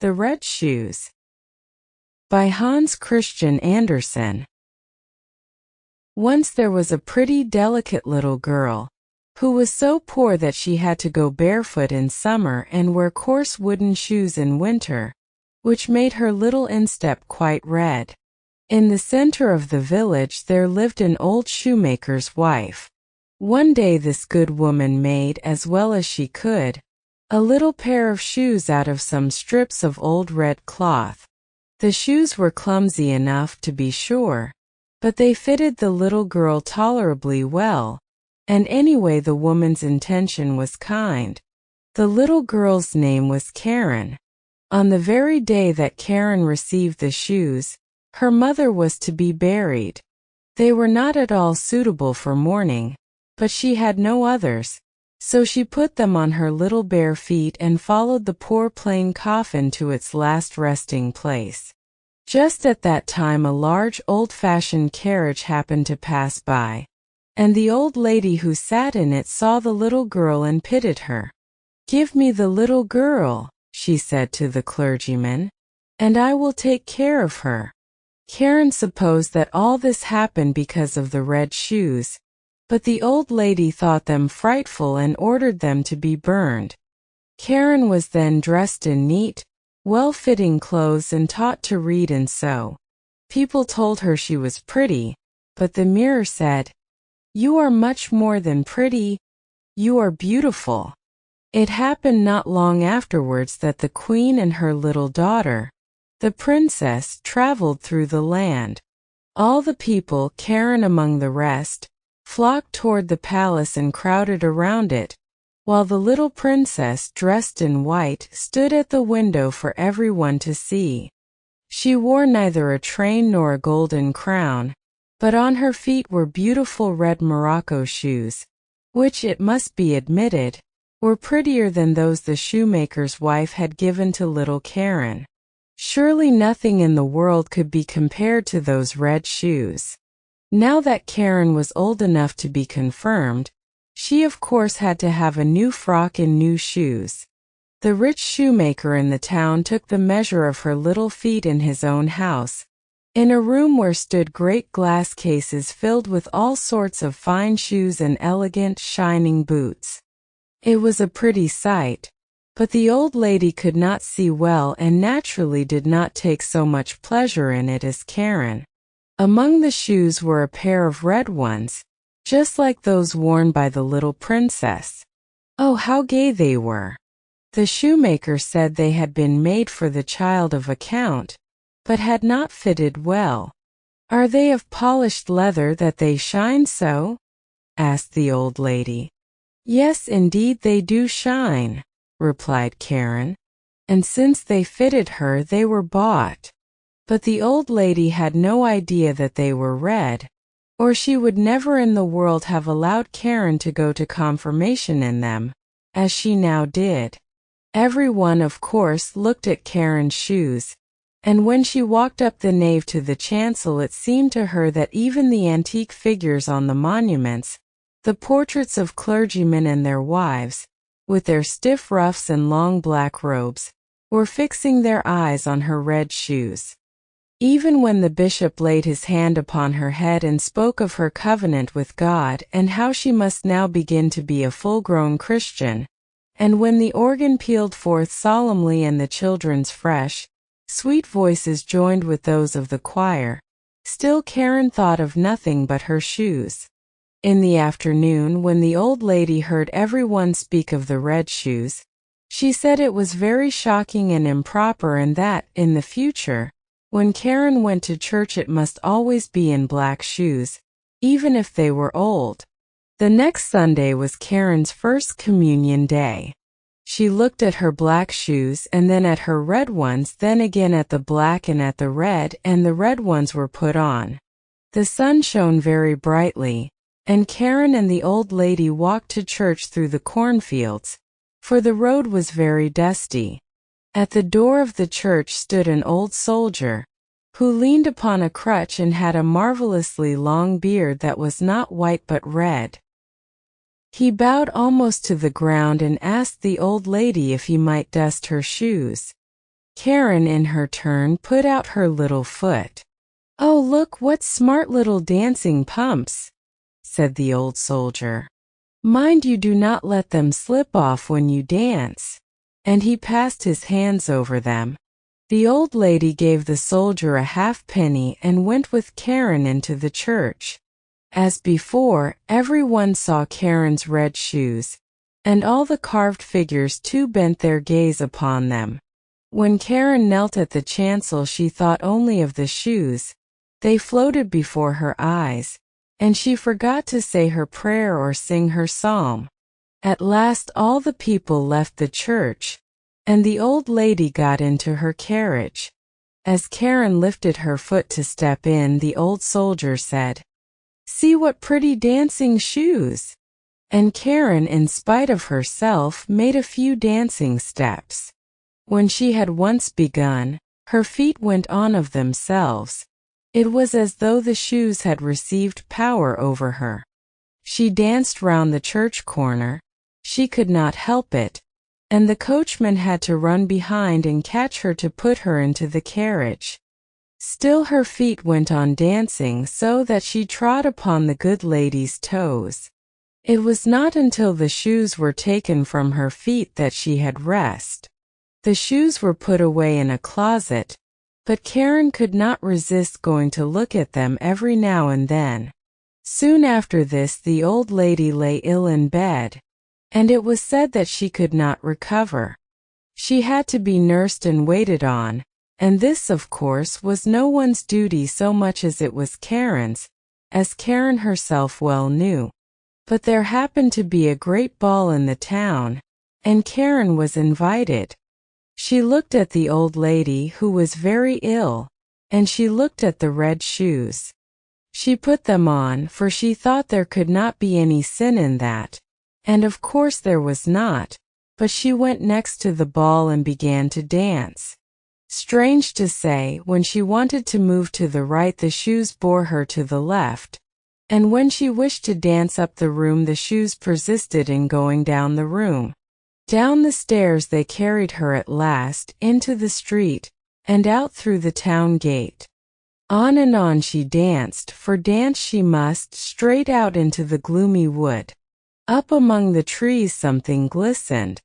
The Red Shoes by Hans Christian Andersen. Once there was a pretty delicate little girl, who was so poor that she had to go barefoot in summer and wear coarse wooden shoes in winter, which made her little instep quite red. In the center of the village there lived an old shoemaker's wife. One day this good woman made, as well as she could, a little pair of shoes out of some strips of old red cloth. The shoes were clumsy enough, to be sure, but they fitted the little girl tolerably well, and anyway the woman's intention was kind. The little girl's name was Karen. On the very day that Karen received the shoes, her mother was to be buried. They were not at all suitable for mourning, but she had no others, so she put them on her little bare feet and followed the poor plain coffin to its last resting place. Just at that time a large old-fashioned carriage happened to pass by, and the old lady who sat in it saw the little girl and pitied her. "Give me the little girl," she said to the clergyman, "and I will take care of her." Karen supposed that all this happened because of the red shoes, but the old lady thought them frightful and ordered them to be burned. Karen was then dressed in neat, well-fitting clothes and taught to read and sew. People told her she was pretty, but the mirror said, "You are much more than pretty, you are beautiful." It happened not long afterwards that the queen and her little daughter, the princess, traveled through the land. All the people, Karen among the rest, flocked toward the palace and crowded around it, while the little princess, dressed in white, stood at the window for everyone to see. She wore neither a train nor a golden crown, but on her feet were beautiful red morocco shoes, which, it must be admitted, were prettier than those the shoemaker's wife had given to little Karen. Surely nothing in the world could be compared to those red shoes. Now that Karen was old enough to be confirmed, she of course had to have a new frock and new shoes. The rich shoemaker in the town took the measure of her little feet in his own house, in a room where stood great glass cases filled with all sorts of fine shoes and elegant, shining boots. It was a pretty sight, but the old lady could not see well and naturally did not take so much pleasure in it as Karen. Among the shoes were a pair of red ones, just like those worn by the little princess. Oh, how gay they were! The shoemaker said they had been made for the child of a count, but had not fitted well. "Are they of polished leather that they shine so?" asked the old lady. "Yes, indeed they do shine," replied Karen, "and since they fitted her they were bought." But the old lady had no idea that they were red, or she would never in the world have allowed Karen to go to confirmation in them, as she now did. Everyone, of course, looked at Karen's shoes, and when she walked up the nave to the chancel it seemed to her that even the antique figures on the monuments, the portraits of clergymen and their wives, with their stiff ruffs and long black robes, were fixing their eyes on her red shoes. Even when the bishop laid his hand upon her head and spoke of her covenant with God and how she must now begin to be a full-grown Christian, and when the organ pealed forth solemnly and the children's fresh, sweet voices joined with those of the choir, still Karen thought of nothing but her shoes. In the afternoon, when the old lady heard everyone speak of the red shoes, she said it was very shocking and improper and that, in the future, when Karen went to church it must always be in black shoes, even if they were old. The next Sunday was Karen's first communion day. She looked at her black shoes and then at her red ones, then again at the black and at the red, and the red ones were put on. The sun shone very brightly, and Karen and the old lady walked to church through the cornfields, for the road was very dusty. At the door of the church stood an old soldier, who leaned upon a crutch and had a marvelously long beard that was not white but red. He bowed almost to the ground and asked the old lady if he might dust her shoes. Karen in her turn put out her little foot. "Oh, look what smart little dancing pumps," said the old soldier. "Mind you do not let them slip off when you dance." And he passed his hands over them. The old lady gave the soldier a halfpenny and went with Karen into the church. As before, everyone saw Karen's red shoes, and all the carved figures too bent their gaze upon them. When Karen knelt at the chancel, she thought only of the shoes. They floated before her eyes, and she forgot to say her prayer or sing her psalm. At last all the people left the church, and the old lady got into her carriage. As Karen lifted her foot to step in, the old soldier said, "See what pretty dancing shoes!" And Karen, in spite of herself, made a few dancing steps. When she had once begun, her feet went on of themselves. It was as though the shoes had received power over her. She danced round the church corner. She could not help it, and the coachman had to run behind and catch her to put her into the carriage. Still her feet went on dancing so that she trod upon the good lady's toes. It was not until the shoes were taken from her feet that she had rest. The shoes were put away in a closet, but Karen could not resist going to look at them every now and then. Soon after this the old lady lay ill in bed, and it was said that she could not recover. She had to be nursed and waited on, and this, of course, was no one's duty so much as it was Karen's, as Karen herself well knew. But there happened to be a great ball in the town, and Karen was invited. She looked at the old lady, who was very ill, and she looked at the red shoes. She put them on, for she thought there could not be any sin in that, and of course there was not, but she went next to the ball and began to dance. Strange to say, when she wanted to move to the right, the shoes bore her to the left, and when she wished to dance up the room, the shoes persisted in going down the room. Down the stairs they carried her at last, into the street, and out through the town gate. On and on she danced, for dance she must, straight out into the gloomy wood. Up among the trees something glistened.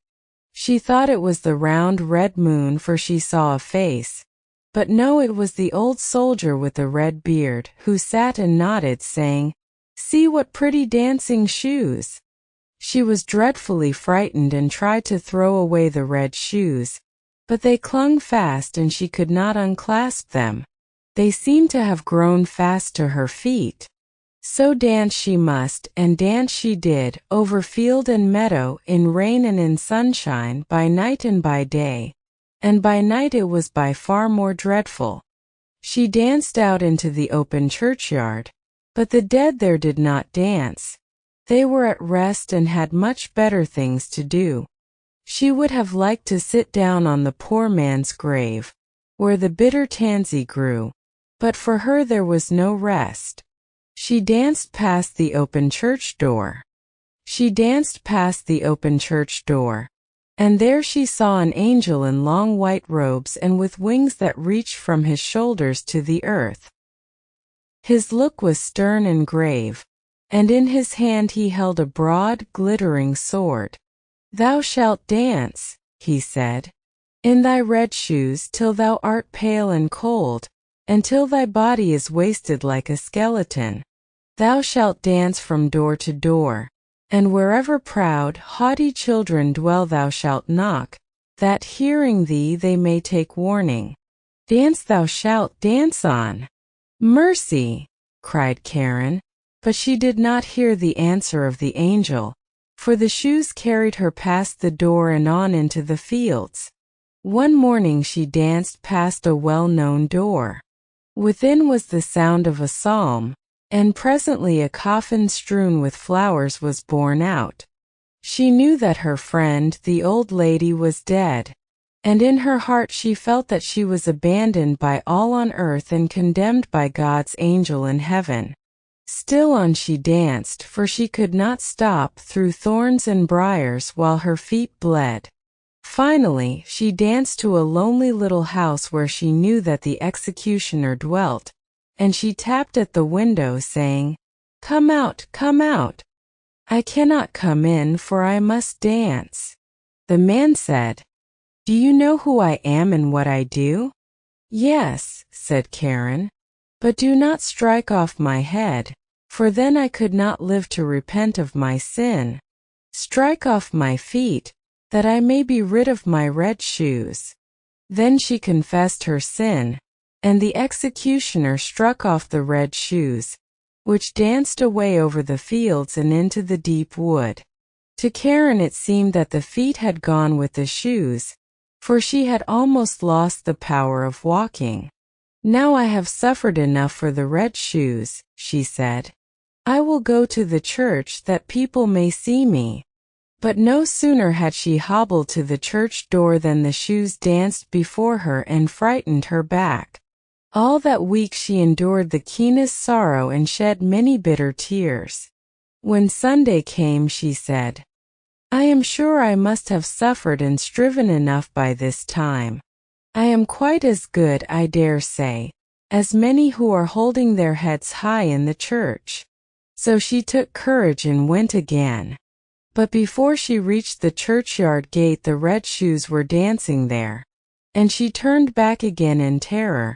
She thought it was the round red moon, for she saw a face. But no, it was the old soldier with the red beard, who sat and nodded, saying, "See what pretty dancing shoes!" She was dreadfully frightened and tried to throw away the red shoes, but they clung fast and she could not unclasp them. They seemed to have grown fast to her feet. So dance she must, and dance she did, over field and meadow, in rain and in sunshine, by night and by day. And by night it was by far more dreadful. She danced out into the open churchyard, but the dead there did not dance. They were at rest and had much better things to do. She would have liked to sit down on the poor man's grave, where the bitter tansy grew, but for her there was no rest. She danced past the open church door. She danced past the open church door, and there she saw an angel in long white robes and with wings that reached from his shoulders to the earth. His look was stern and grave, and in his hand he held a broad, glittering sword. "Thou shalt dance," he said, "in thy red shoes till thou art pale and cold, and till thy body is wasted like a skeleton. Thou shalt dance from door to door, and wherever proud, haughty children dwell thou shalt knock, that hearing thee they may take warning. Dance thou shalt, dance on." "Mercy!" cried Karen, but she did not hear the answer of the angel, for the shoes carried her past the door and on into the fields. One morning she danced past a well-known door. Within was the sound of a psalm, and presently a coffin strewn with flowers was borne out. She knew that her friend, the old lady, was dead, and in her heart she felt that she was abandoned by all on earth and condemned by God's angel in heaven. Still on she danced, for she could not stop, through thorns and briars, while her feet bled. Finally, she danced to a lonely little house where she knew that the executioner dwelt, and she tapped at the window saying, "Come out, come out." "I cannot come in, for I must dance." The man said, "Do you know who I am and what I do?" "Yes," said Karen, "but do not strike off my head, for then I could not live to repent of my sin. Strike off my feet, that I may be rid of my red shoes." Then she confessed her sin, and the executioner struck off the red shoes, which danced away over the fields and into the deep wood. To Karen it seemed that the feet had gone with the shoes, for she had almost lost the power of walking. "Now I have suffered enough for the red shoes," she said. "I will go to the church that people may see me." But no sooner had she hobbled to the church door than the shoes danced before her and frightened her back. All that week she endured the keenest sorrow and shed many bitter tears. When Sunday came, she said, "I am sure I must have suffered and striven enough by this time. I am quite as good, I dare say, as many who are holding their heads high in the church." So she took courage and went again. But before she reached the churchyard gate the red shoes were dancing there, and she turned back again in terror,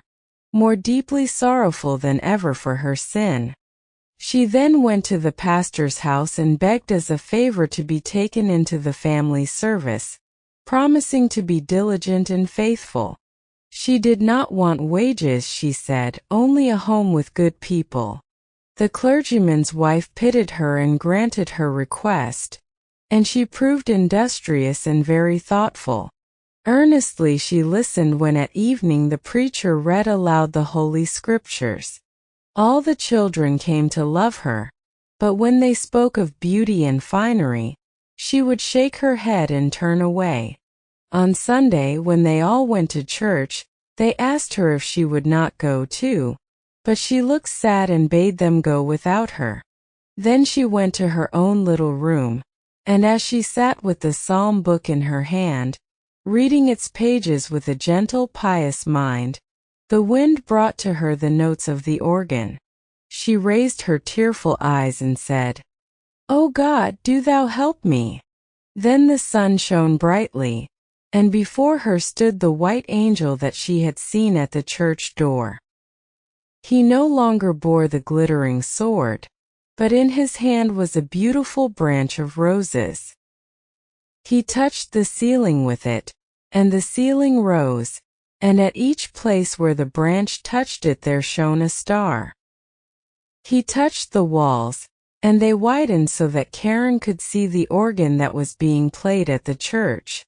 more deeply sorrowful than ever for her sin. She then went to the pastor's house and begged as a favor to be taken into the family service, promising to be diligent and faithful. She did not want wages, she said, only a home with good people. The clergyman's wife pitied her and granted her request, and she proved industrious and very thoughtful. Earnestly she listened when at evening the preacher read aloud the Holy Scriptures. All the children came to love her, but when they spoke of beauty and finery, she would shake her head and turn away. On Sunday, when they all went to church, they asked her if she would not go too, but she looked sad and bade them go without her. Then she went to her own little room, and as she sat with the psalm book in her hand, reading its pages with a gentle, pious mind, the wind brought to her the notes of the organ. She raised her tearful eyes and said, "O God, do thou help me." Then the sun shone brightly, and before her stood the white angel that she had seen at the church door. He no longer bore the glittering sword, but in his hand was a beautiful branch of roses. He touched the ceiling with it, and the ceiling rose, and at each place where the branch touched it there shone a star. He touched the walls, and they widened so that Karen could see the organ that was being played at the church.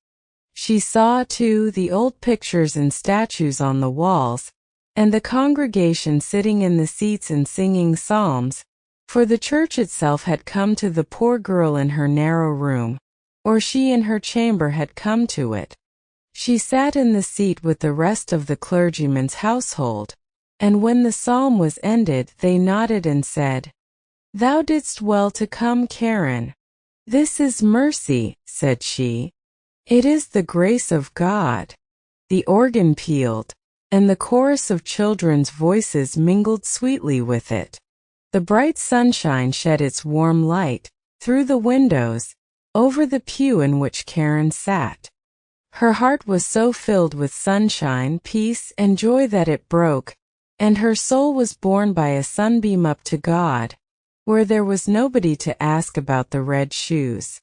She saw, too, the old pictures and statues on the walls, and the congregation sitting in the seats and singing psalms, for the church itself had come to the poor girl in her narrow room, or she in her chamber had come to it. She sat in the seat with the rest of the clergyman's household, and when the psalm was ended they nodded and said, "Thou didst well to come, Karen." "This is mercy," said she. "It is the grace of God." The organ pealed, and the chorus of children's voices mingled sweetly with it. The bright sunshine shed its warm light, through the windows, over the pew in which Karen sat. Her heart was so filled with sunshine, peace, and joy that it broke, and her soul was borne by a sunbeam up to God, where there was nobody to ask about the red shoes.